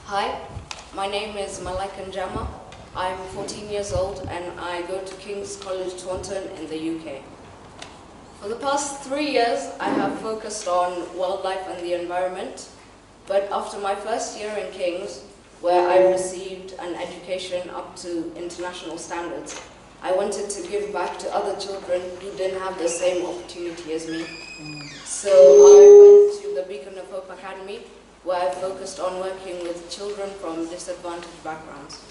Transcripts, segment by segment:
Hi, my name is Malaika and Njema. I'm 14 years old and I go to King's College Taunton in the UK. For the past 3 years, I have focused on wildlife and the environment, but after my first year in King's, where I received an education up to international standards, I wanted to give back to other children who didn't have the same opportunity as me. So I went to the Beacon of Hope Academy, where I focused on working with children from disadvantaged backgrounds.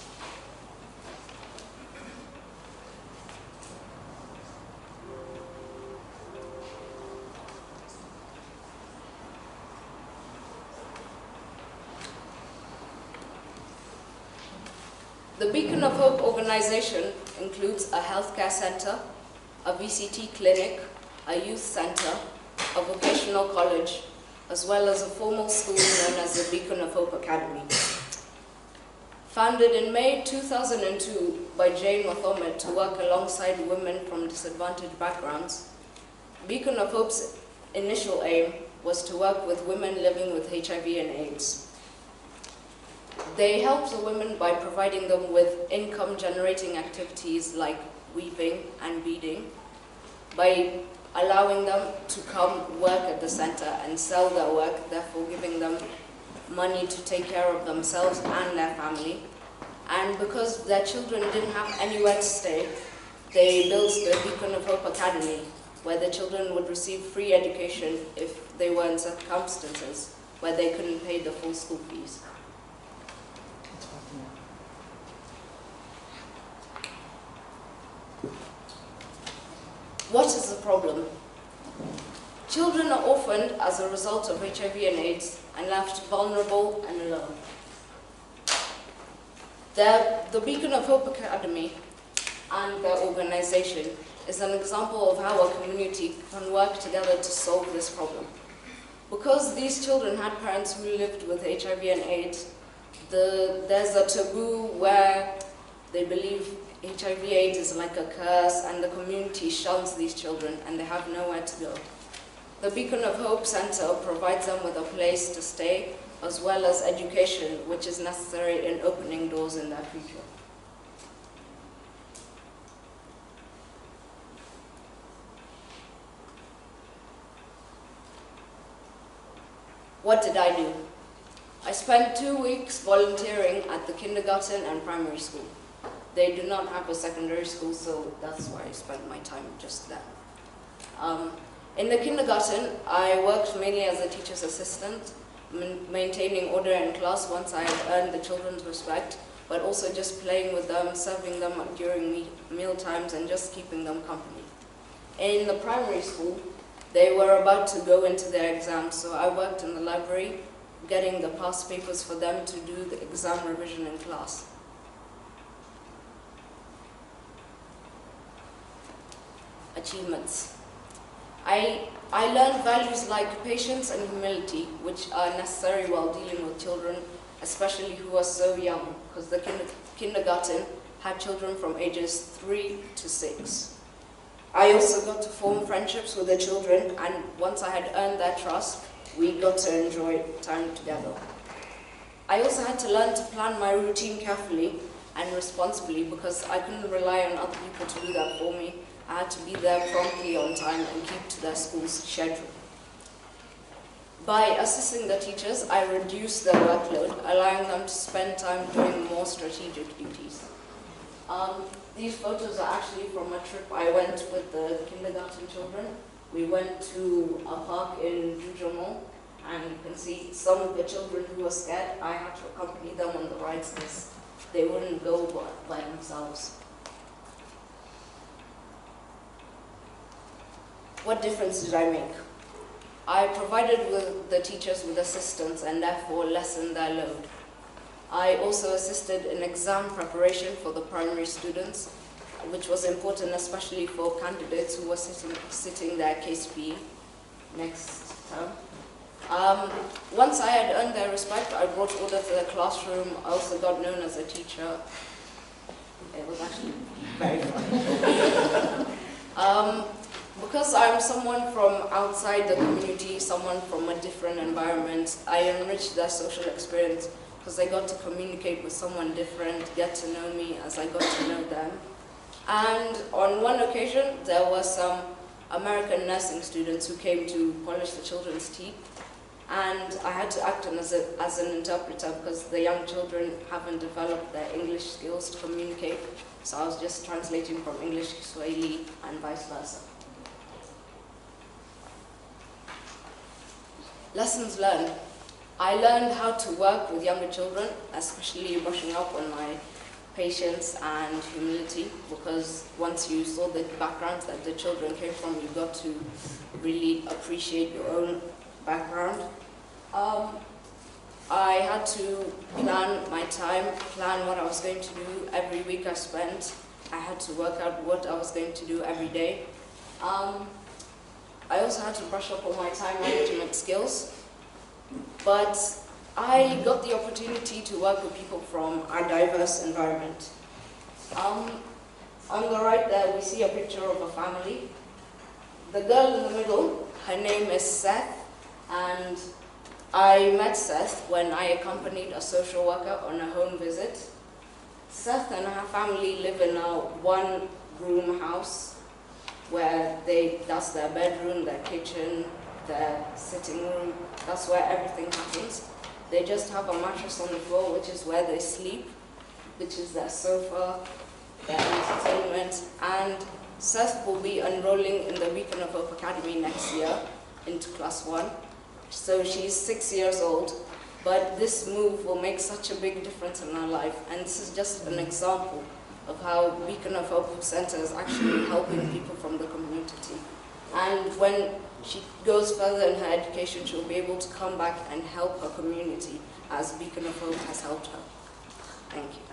The Beacon of Hope organization includes a healthcare center, a VCT clinic, a youth center, a vocational college, as well as a formal school known as the Beacon of Hope Academy. Founded in May 2002 by Jane Mohammed to work alongside women from disadvantaged backgrounds, Beacon of Hope's initial aim was to work with women living with HIV and AIDS. They help the women by providing them with income-generating activities like weaving and beading, by allowing them to come work at the center and sell their work, therefore giving them money to take care of themselves and their family. And because their children didn't have anywhere to stay, they built the Beacon of Hope Academy, where the children would receive free education if they were in circumstances where they couldn't pay the full school fees. What is the problem? Children are orphaned as a result of HIV and AIDS and left vulnerable and alone. The Beacon of Hope Academy and their organization is an example of how a community can work together to solve this problem. Because these children had parents who lived with HIV and AIDS, there's a taboo where they believe HIV/AIDS is like a curse, and the community shuns these children and they have nowhere to go. The Beacon of Hope Center provides them with a place to stay as well as education, which is necessary in opening doors in their future. What did I do? I spent 2 weeks volunteering at the kindergarten and primary school. They do not have a secondary school, so that's why I spent my time just there. In the kindergarten, I worked mainly as a teacher's assistant, maintaining order in class once I had earned the children's respect, but also just playing with them, serving them during meal times, and just keeping them company. In the primary school, they were about to go into their exams, so I worked in the library, getting the past papers for them to do the exam revision in class. Achievements. I learned values like patience and humility, which are necessary while dealing with children, especially who are so young, because the kindergarten had children from ages 3 to 6. I also got to form friendships with the children, and once I had earned their trust, we got to enjoy time together. I also had to learn to plan my routine carefully and responsibly, because I couldn't rely on other people to do that for me. I had to be there promptly on time and keep to their school's schedule. By assisting the teachers, I reduced their workload, allowing them to spend time doing more strategic duties. These photos are actually from a trip I went with the kindergarten children. We went to a park in Njema, and you can see some of the children who were scared. I had to accompany them on the rides because they wouldn't go by themselves. What difference did I make? I provided the teachers with assistance and therefore lessened their load. I also assisted in exam preparation for the primary students, which was important especially for candidates who were sitting their KCPE next term. Once I had earned their respect, I brought order to the classroom. I also got known as a teacher. It was actually very fun. Because I'm someone from outside the community, someone from a different environment, I enrich their social experience because I got to communicate with someone different, get to know me as I got to know them. And on one occasion, there were some American nursing students who came to polish the children's teeth. And I had to act as an interpreter because the young children haven't developed their English skills to communicate. So I was just translating from English to Swahili and vice versa. Lessons learned. I learned how to work with younger children, especially brushing up on my patience and humility, because once you saw the backgrounds that the children came from, you got to really appreciate your own background. I had to plan my time, plan what I was going to do every week I spent. I had to work out what I was going to do every day. I also had to brush up on my time management skills. But I got the opportunity to work with people from a diverse environment. On the right there, we see a picture of a family. The girl in the middle, her name is Seth, and I met Seth when I accompanied a social worker on a home visit. Seth and her family live in a one-room house where that's their bedroom, their kitchen, their sitting room. That's where everything happens. They just have a mattress on the floor, which is where they sleep, which is their sofa, their entertainment. And Seth will be enrolling in the Beacon of Hope Academy next year into class 1. So she's 6 years old, but this move will make such a big difference in her life. And this is just an example of how Beacon of Hope Center is actually helping people from the community. And when she goes further in her education, she'll be able to come back and help her community as Beacon of Hope has helped her. Thank you.